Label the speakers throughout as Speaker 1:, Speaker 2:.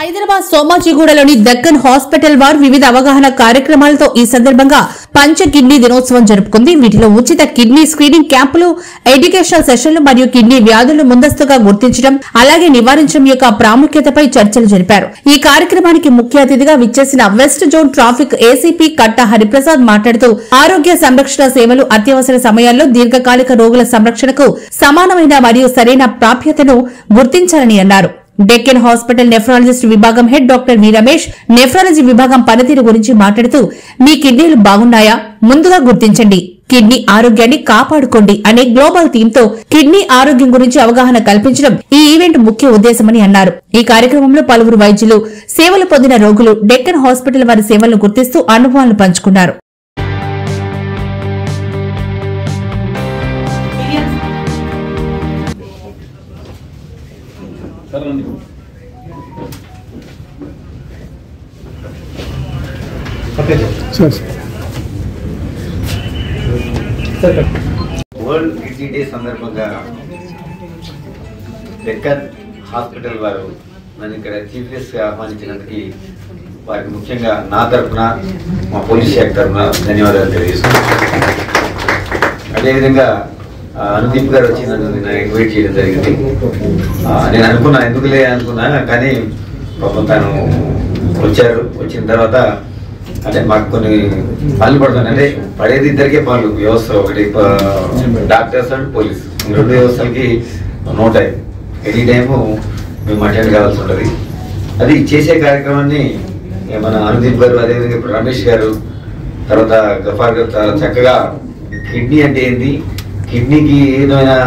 Speaker 1: Hyderabad సోమాజిగూడలోని Deccan hospital వారు వివిధ అవగాహన కార్యక్రమాలతో ఈ సందర్భంగా పంచ కిడ్నీ దినోత్సవం జరుపుకుంది. వీటిలో ఉచిత కిడ్నీ స్క్రీనింగ్ క్యాంపులు, ఎడ్యుకేషనల్ సెషన్లు మరియు కిడ్నీ వ్యాధులు ముందస్తుగా గుర్తించడం అలాగే నివారించడం యొక్క ప్రాముఖ్యతపై చర్చలు జరిపారు. ఈ కార్యక్రమానికి ముఖ్య అతిథిగా విచ్చేసిన వెస్ట్ జోన్ ట్రాఫిక్ ఏసీపీ కట్టా హరిప్రసాద్ మాట్లాడుతూ ఆరోగ్య సంరక్షణ సేవలు అత్యవసర సమయాల్లో దీర్ఘకాలిక రోగుల సంరక్షణకు సమానమైన మరియు సరైన ప్రాప్యతను గుర్తించాలని అన్నారు. డెక్కన్ హాస్పిటల్ నెఫ్రాలజిస్ట్ విభాగం head doctor V Ramesh nephrology విభాగం పనితీరు గురించి మాట్లాడుతూ మీ కిడ్నీలు బాగున్నాయా, ముందుగా గుర్తించండి, కిడ్నీ ఆరోగ్యాన్ని కాపాడుకోండి అనే గ్లోబల్ థీమ్ తో కిడ్నీ ఆరోగ్యం గురించి అవగాహన కల్పించడం ఈ ఈవెంట్ ముఖ్య ఉద్దేశమని అన్నారు. ఈ కార్యక్రమంలో పలువురు వైద్యులు, సేవలు పొందిన రోగులు డెక్కన్ హాస్పిటల్ వారి సేవలను గుర్తిస్తూ అనుభవాలను పంచుకున్నారు.
Speaker 2: వరల్డ్ కిడ్నీ డే సందర్భంగా డెక్కన్ హాస్పిటల్ వారు నన్ను ఇక్కడ చీఫ్ గెస్ట్ గా ఆహ్వానించినందుకు వారికి ముఖ్యంగా నా తరఫున, మా పోలీస్ శాఖ తరఫున ధన్యవాదాలు తెలియజేస్తున్నాను. అదేవిధంగా అనుదీప్ గారు వచ్చి నన్ను ఇన్వైట్ చేయడం జరిగింది. నేను అనుకున్నా, ఎందుకులే అనుకున్నా, కానీ పాపం తను వచ్చారు. వచ్చిన తర్వాత అంటే మాకు కొన్ని పనులు పడుతున్నాయి. అంటే పడేది ఇద్దరికే పనులు, వ్యవస్థ ఒకటి డాక్టర్స్ అండ్ పోలీస్, రెండు వ్యవస్థలకి నో టైం, ఎనీ టైము మేము అటెండ్ కావాల్సి ఉంటుంది. అది చేసే కార్యక్రమాన్ని మన అనుదీప్ గారు, అదేవిధంగా ఇప్పుడు రమేష్ గారు, తర్వాత గఫార్ గారు చాలా చక్కగా కిడ్నీ అంటే ఏంటి, కిడ్నీకి ఏదైనా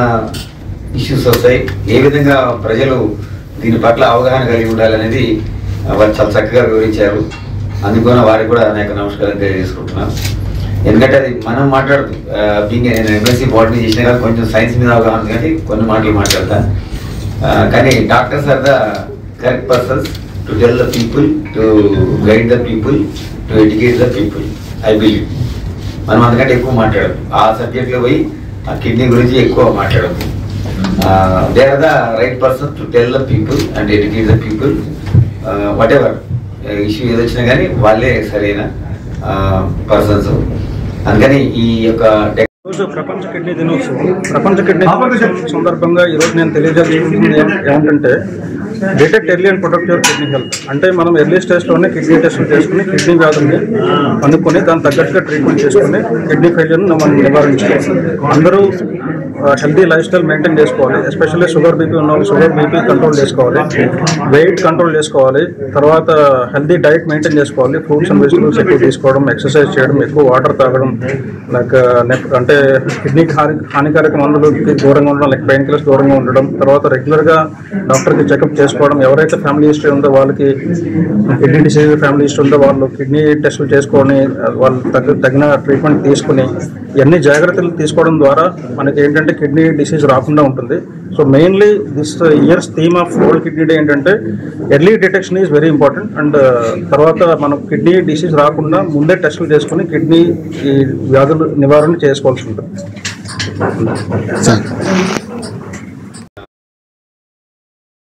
Speaker 2: ఇష్యూస్ వస్తాయి, ఏ విధంగా ప్రజలు దీని పట్ల అవగాహన కలిగి ఉండాలనేది వారు చాలా చక్కగా వివరించారు. అందుకని వారికి కూడా అనేక నమస్కారం తెలియజేసుకుంటున్నాను. ఎందుకంటే అది మనం మాట్లాడుతూ నేను ఎంఎస్సీ బాటనీ చేసినా కానీ కొంచెం సైన్స్ మీద అవగాహన కానీ కొన్ని మాటలు మాట్లాడతా. కానీ doctors are the correct persons to tell the people, to guide the people, to educate the people. I believe మనం అందుకంటే ఎక్కువ మాట్లాడదు, ఆ సబ్జెక్ట్లో పోయి ఆ కిడ్నీ గురించి ఎక్కువ మాట్లాడదు. They are the right person to tell the people and educate the people. Whatever issue ఏదొచ్చినా కానీ వాళ్ళే సరైన పర్సన్స్. అందుకని ఈ యొక్క
Speaker 3: ప్రపంచ కిడ్నీ దినోత్సవం, ప్రపంచ కిడ్నీ దినోత్సవం సందర్భంగా ఈరోజు నేను తెలియజేయాల్సింది ఏమిటంటే detect early and protect your kidney health. అంటే మనం ఎర్లీ స్టేజ్లోనే కిడ్నీ టెస్టులు చేసుకుని కిడ్నీ వ్యాధుల్ని కనుక్కొని దాని తగ్గట్టుగా ట్రీట్మెంట్ చేసుకుని కిడ్నీ ఫెయిల్యూర్ని మనం నివారించుకోవాలి. అందరూ హెల్తీ లైఫ్ స్టైల్ మెయింటైన్ చేసుకోవాలి. ఎస్పెషల్లీ షుగర్ బీపీ ఉన్న వాళ్ళు షుగర్ బీపీ కంట్రోల్ చేసుకోవాలి, వెయిట్ కంట్రోల్ చేసుకోవాలి, తర్వాత హెల్తీ డైట్ మెయింటైన్ చేసుకోవాలి. ఫ్రూట్స్ అండ్ వెజిటబుల్స్ ఎక్కువ తీసుకోవడం, ఎక్సర్సైజ్ చేయడం, ఎక్కువ వాటర్ తాగడం, అంటే కిడ్నీకి హానికారక మందులకి దూరంగా ఉండడం, లైక్ పెయిన్ కిల్లర్స్ దూరంగా ఉండడం, తర్వాత రెగ్యులర్గా డాక్టర్కి చెకప్ చేసుకోవడం. ఎవరైతే ఫ్యామిలీ హిస్టరీ ఉందో వాళ్ళకి కిడ్నీ డిసీజ్ ఫ్యామిలీ హిస్టరీ ఉందో వాళ్ళు కిడ్నీ టెస్టులు చేసుకొని వాళ్ళు తగిన ట్రీట్మెంట్ తీసుకుని ఇవన్నీ జాగ్రత్తలు తీసుకోవడం ద్వారా మనకి ఏంటంటే కిడ్నీ డిసీజ్ రాకుండా ఉంటుంది. So mainly this year's theme of world kidney day ఏంటంటే early detection is very important. And తర్వాత మనం కిడ్నీ డిసీజ్ రాకుండా ముందే టెస్టులు చేసుకుని కిడ్నీ ఈ వ్యాధులు నివారణ చేసుకోవాల్సి ఉంటుంది.